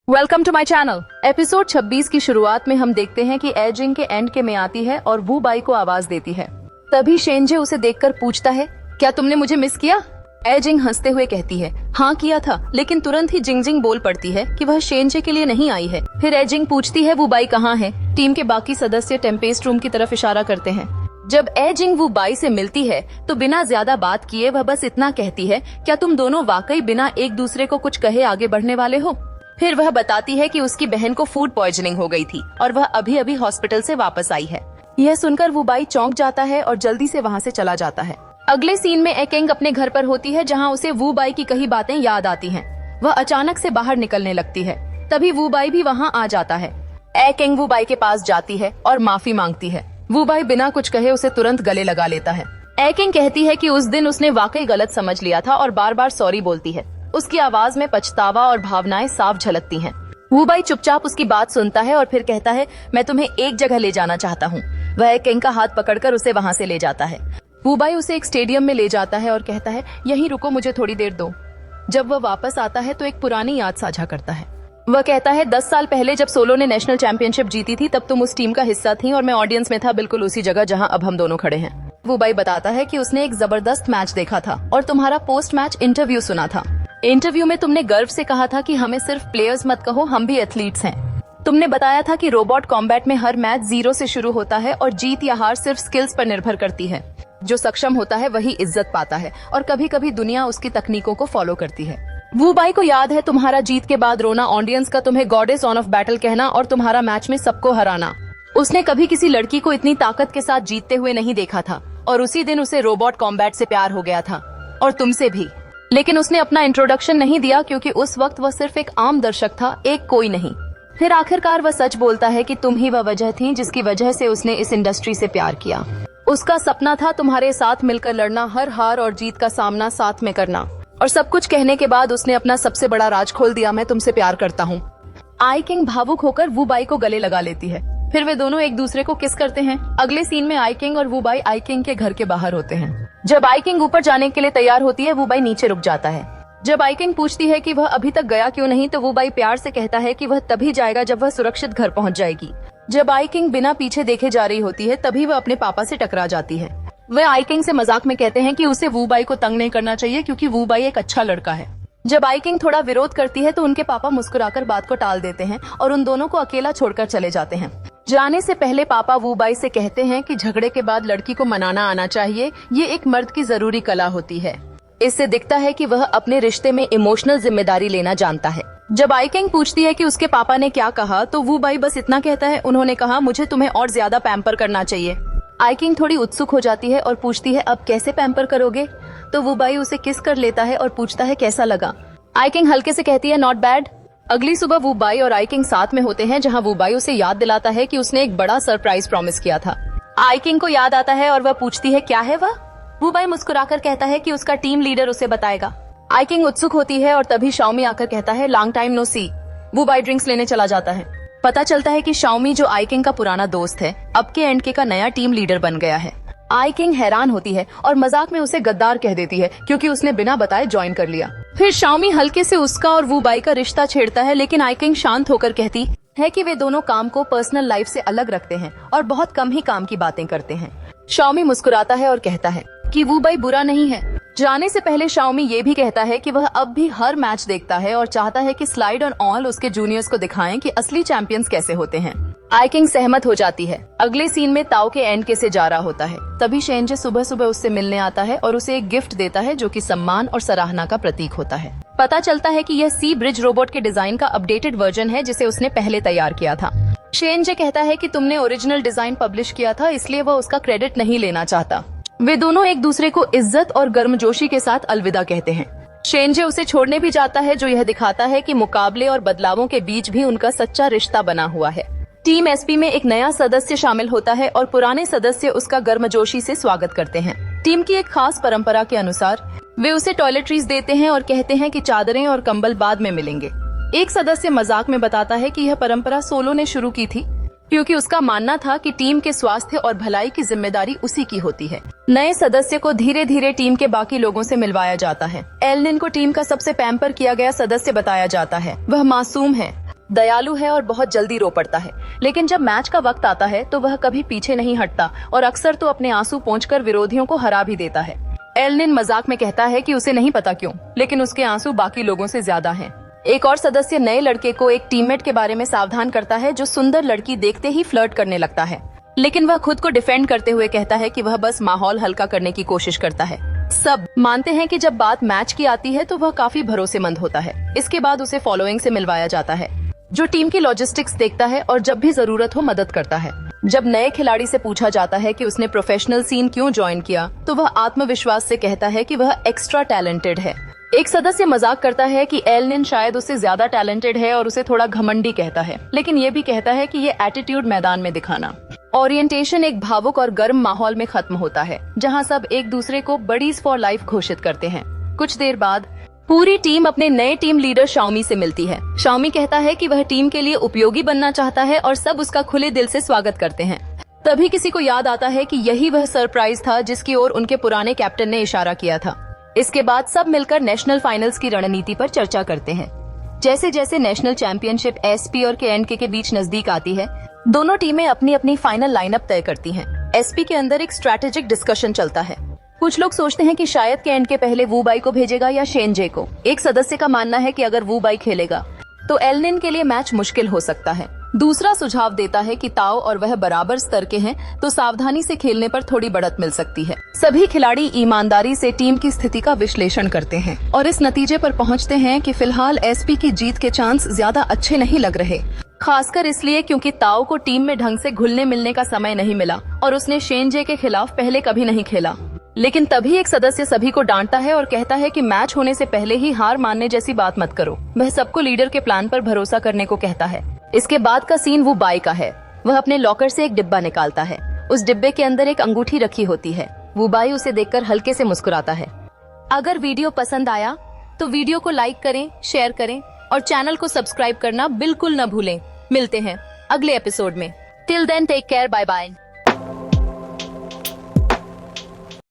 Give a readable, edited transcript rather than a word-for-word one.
Welcome to my channel. Episode 26 की शुरुआत में हम देखते हैं कि एजिंग के एंड के में आती है और वू बाई को आवाज देती है। तभी शेनजे उसे देखकर पूछता है, क्या तुमने मुझे मिस किया? एजिंग हंसते हुए कहती है, हाँ किया था, लेकिन तुरंत ही जिंगजिंग बोल पड़ती है कि वह शेनजे के लिए नहीं आई है। फिर एजिंग पूछती है वू बाई कहाँ है। टीम के बाकी सदस्य टेम्पेस्ट रूम की तरफ इशारा करते हैं। जब एजिंग वू बाई से मिलती है तो बिना ज्यादा बात किए वह बस इतना कहती है, क्या तुम दोनों वाकई बिना एक दूसरे को कुछ कहे आगे बढ़ने वाले हो? फिर वह बताती है कि उसकी बहन को फूड पॉइजनिंग हो गई थी और वह अभी अभी हॉस्पिटल से वापस आई है। यह सुनकर वू बाई चौंक जाता है और जल्दी से वहाँ से चला जाता है। अगले सीन में एकेंग अपने घर पर होती है, जहाँ उसे वू बाई की कही बातें याद आती हैं। वह अचानक से बाहर निकलने लगती है। तभी वू बाई भी वहाँ आ जाता है। एकेंग वू बाई के पास जाती है और माफी मांगती है। वू बाई बिना कुछ कहे उसे तुरंत गले लगा लेता है। एकेंग कहती है कि उस दिन उसने वाकई गलत समझ लिया था और बार बार सॉरी बोलती है। उसकी आवाज में पछतावा और भावनाएं साफ झलकती हैं। वू बाई चुपचाप उसकी बात सुनता है और फिर कहता है, मैं तुम्हें एक जगह ले जाना चाहता हूँ। वह एकेंग का हाथ पकड़कर उसे वहाँ से ले जाता है। वू बाई उसे एक स्टेडियम में ले जाता है और कहता है, यहीं रुको, मुझे थोड़ी देर दो। जब वह वापस आता है तो एक पुरानी याद साझा करता है। वह कहता है, 10 साल पहले जब सोलो ने नेशनल चैंपियनशिप जीती थी तब तुम उस टीम का हिस्सा थी और मैं ऑडियंस में था, बिल्कुल उसी जगह जहाँ अब हम दोनों खड़े हैं। वू बाई बताता है कि उसने एक जबरदस्त मैच देखा था और तुम्हारा पोस्ट मैच इंटरव्यू सुना था। इंटरव्यू में तुमने गर्व से कहा था कि हमें सिर्फ प्लेयर्स मत कहो, हम भी एथलीट्स हैं। तुमने बताया था कि रोबोट कॉम्बैट में हर मैच 0 से शुरू होता है और जीत या हार सिर्फ स्किल्स पर निर्भर करती है। जो सक्षम होता है वही इज्जत पाता है और कभी कभी दुनिया उसकी तकनीकों को फॉलो करती है। वू बाई को याद है तुम्हारा जीत के बाद रोना, ऑडियंस का तुम्हें गॉडेस ऑन ऑफ बैटल कहना और तुम्हारा मैच में सबको हराना। उसने कभी किसी लड़की को इतनी ताकत के साथ जीतते हुए नहीं देखा था और उसी दिन उसे रोबोट कॉम्बैट से प्यार हो गया था और तुमसे भी। लेकिन उसने अपना इंट्रोडक्शन नहीं दिया क्योंकि उस वक्त वह सिर्फ एक आम दर्शक था, एक कोई नहीं। फिर आखिरकार वह सच बोलता है कि तुम ही वह वजह थी जिसकी वजह से उसने इस इंडस्ट्री से प्यार किया। उसका सपना था तुम्हारे साथ मिलकर लड़ना, हर हार और जीत का सामना साथ में करना। और सब कुछ कहने के बाद उसने अपना सबसे बड़ा राज खोल दिया, मैं तुमसे प्यार करता हूँ। आई किंग भावुक होकर वू बाई को गले लगा लेती है। फिर वे दोनों एक दूसरे को किस करते हैं। अगले सीन में आई किंग और वू बाई आई किंग के घर के बाहर होते हैं। जब आई किंग ऊपर जाने के लिए तैयार होती है, वू बाई नीचे रुक जाता है। जब आई किंग पूछती है कि वह अभी तक गया क्यों नहीं, तो वू बाई प्यार से कहता है कि वह तभी जाएगा जब वह सुरक्षित घर पहुंच जाएगी। जब आई किंग बिना पीछे देखे जा रही होती है तभी वह अपने पापा से टकरा जाती है। वे आई किंग से मजाक में कहते हैं कि उसे वू बाई को तंग नहीं करना चाहिए क्योंकि वू बाई एक अच्छा लड़का है। जब आई किंग थोड़ा विरोध करती है तो उनके पापा मुस्कुराकर बात को टाल देते हैं और उन दोनों को अकेला छोड़कर चले जाते हैं। जाने से पहले पापा वू बाई से कहते हैं कि झगड़े के बाद लड़की को मनाना आना चाहिए, ये एक मर्द की जरूरी कला होती है। इससे दिखता है कि वह अपने रिश्ते में इमोशनल जिम्मेदारी लेना जानता है। जब आई किंग पूछती है कि उसके पापा ने क्या कहा तो वू बाई बस इतना कहता है, उन्होंने कहा मुझे तुम्हें और ज्यादा पैम्पर करना चाहिए। आई किंग थोड़ी उत्सुक हो जाती है और पूछती है, अब कैसे पैम्पर करोगे? तो वू बाई उसे किस कर लेता है और पूछता है कैसा लगा। आई किंग हल्के से कहती है, नॉट बैड। अगली सुबह वू बाई और आई किंग साथ में होते हैं, जहां वू बाई उसे याद दिलाता है कि उसने एक बड़ा सरप्राइज प्रॉमिस किया था। आई किंग को याद आता है और वह पूछती है, क्या है वह? वू बाई मुस्कुराकर कहता है कि उसका टीम लीडर उसे बताएगा। आई किंग उत्सुक होती है और तभी शाओमी आकर कहता है, लॉन्ग टाइम नो सी। वू बाई ड्रिंक्स लेने चला जाता है। पता चलता है कि शाओमी, जो आई किंग का पुराना दोस्त है, अब के एंड के का नया टीम लीडर बन गया है। आई किंग हैरान होती है और मजाक में उसे गद्दार कह देती है क्योंकि उसने बिना बताए ज्वाइन कर लिया। फिर शाओमी हल्के से उसका और वू बाई का रिश्ता छेड़ता है, लेकिन आई किंग शांत होकर कहती है कि वे दोनों काम को पर्सनल लाइफ से अलग रखते हैं और बहुत कम ही काम की बातें करते हैं। शाओमी मुस्कुराता है और कहता है कि वू बाई बुरा नहीं है। जाने से पहले शाओमी ये भी कहता है कि वह अब भी हर मैच देखता है और चाहता है कि स्लाइड और ऑल उसके जूनियर्स को दिखाएं कि असली चैंपियंस कैसे होते हैं। आई किंग सहमत हो जाती है। अगले सीन में ताओ के एंड के से जा रहा होता है। तभी शेनजे सुबह सुबह उससे मिलने आता है और उसे एक गिफ्ट देता है जो कि सम्मान और सराहना का प्रतीक होता है। पता चलता है कि यह सी ब्रिज रोबोट के डिजाइन का अपडेटेड वर्जन है जिसे उसने पहले तैयार किया था। शेनजे कहता है कि तुमने ओरिजिनल डिजाइन पब्लिश किया था, इसलिए वह उसका क्रेडिट नहीं लेना चाहता। वे दोनों एक दूसरे को इज्जत और गर्मजोशी के साथ अलविदा कहते हैं। शेनजे उसे छोड़ने भी जाता है, जो यह दिखाता है कि मुकाबले और बदलावों के बीच भी उनका सच्चा रिश्ता बना हुआ है। टीम एसपी में एक नया सदस्य शामिल होता है और पुराने सदस्य उसका गर्मजोशी से स्वागत करते हैं। टीम की एक खास परंपरा के अनुसार वे उसे टॉयलेटरीज देते हैं और कहते हैं कि चादरें और कंबल बाद में मिलेंगे। एक सदस्य मजाक में बताता है कि यह परंपरा सोलो ने शुरू की थी क्योंकि उसका मानना था कि टीम के स्वास्थ्य और भलाई की जिम्मेदारी उसी की होती है। नए सदस्य को धीरे धीरे टीम के बाकी लोगों से मिलवाया जाता है। एलनिन को टीम का सबसे पैम्पर किया गया सदस्य बताया जाता है। वह मासूम है, दयालु है और बहुत जल्दी रो पड़ता है, लेकिन जब मैच का वक्त आता है तो वह कभी पीछे नहीं हटता और अक्सर तो अपने आंसू पोंछकर विरोधियों को हरा भी देता है। एलनिन मजाक में कहता है कि उसे नहीं पता क्यों, लेकिन उसके आंसू बाकी लोगों से ज्यादा हैं। एक और सदस्य नए लड़के को एक टीममेट के बारे में सावधान करता है जो सुंदर लड़की देखते ही फ्लर्ट करने लगता है, लेकिन वह खुद को डिफेंड करते हुए कहता है कि वह बस माहौल हल्का करने की कोशिश करता है। सब मानते हैं कि जब बात मैच की आती है तो वह काफी भरोसेमंद होता है। इसके बाद उसे फॉलोइंग से मिलवाया जाता है, जो टीम की लॉजिस्टिक्स देखता है और जब भी जरूरत हो मदद करता है। जब नए खिलाड़ी से पूछा जाता है कि उसने प्रोफेशनल सीन क्यों ज्वाइन किया, तो वह आत्मविश्वास से कहता है कि वह एक्स्ट्रा टैलेंटेड है। एक सदस्य मजाक करता है कि एलनिन शायद उससे ज्यादा टैलेंटेड है और उसे थोड़ा घमंडी कहता है, लेकिन ये भी कहता है कि ये एटीट्यूड मैदान में दिखाना। ओरिएंटेशन एक भावुक और गर्म माहौल में खत्म होता है, जहां सब एक दूसरे को बडीज फॉर लाइफ घोषित करते हैं। कुछ देर बाद पूरी टीम अपने नए टीम लीडर शाओमी से मिलती है। शाओमी कहता है कि वह टीम के लिए उपयोगी बनना चाहता है और सब उसका खुले दिल से स्वागत करते हैं। तभी किसी को याद आता है कि यही वह सरप्राइज था जिसकी ओर उनके पुराने कैप्टन ने इशारा किया था। इसके बाद सब मिलकर नेशनल फाइनल्स की रणनीति पर चर्चा करते हैं। जैसे जैसे नेशनल चैंपियनशिप एसपी और केएनके के बीच नजदीक आती है, दोनों टीमें अपनी अपनी फाइनल लाइनअप तय करती हैं। एसपी के अंदर एक स्ट्रैटेजिक डिस्कशन चलता है। कुछ लोग सोचते हैं कि शायद केएनके पहले वू बाई को भेजेगा या शेनजे को। एक सदस्य का मानना है कि अगर वू बाई खेलेगा तो एलनिन के लिए मैच मुश्किल हो सकता है। दूसरा सुझाव देता है कि ताओ और वह बराबर स्तर के हैं, तो सावधानी से खेलने पर थोड़ी बढ़त मिल सकती है। सभी खिलाड़ी ईमानदारी से टीम की स्थिति का विश्लेषण करते हैं और इस नतीजे पर पहुंचते हैं कि फिलहाल एसपी की जीत के चांस ज्यादा अच्छे नहीं लग रहे, खासकर इसलिए क्योंकि ताओ को टीम में ढंग से घुलने मिलने का समय नहीं मिला और उसने शेनजे के खिलाफ पहले कभी नहीं खेला। लेकिन तभी एक सदस्य सभी को डांटता है और कहता है कि मैच होने से पहले ही हार मानने जैसी बात मत करो। वह सबको लीडर के प्लान पर भरोसा करने को कहता है। इसके बाद का सीन वो बाई का है। वह अपने लॉकर से एक डिब्बा निकालता है। उस डिब्बे के अंदर एक अंगूठी रखी होती है। वो बाई उसे देखकर हल्के से मुस्कुराता है। अगर वीडियो पसंद आया तो वीडियो को लाइक करें, शेयर करें और चैनल को सब्सक्राइब करना बिल्कुल न भूलें। मिलते हैं अगले एपिसोड में। Till then take care, bye bye.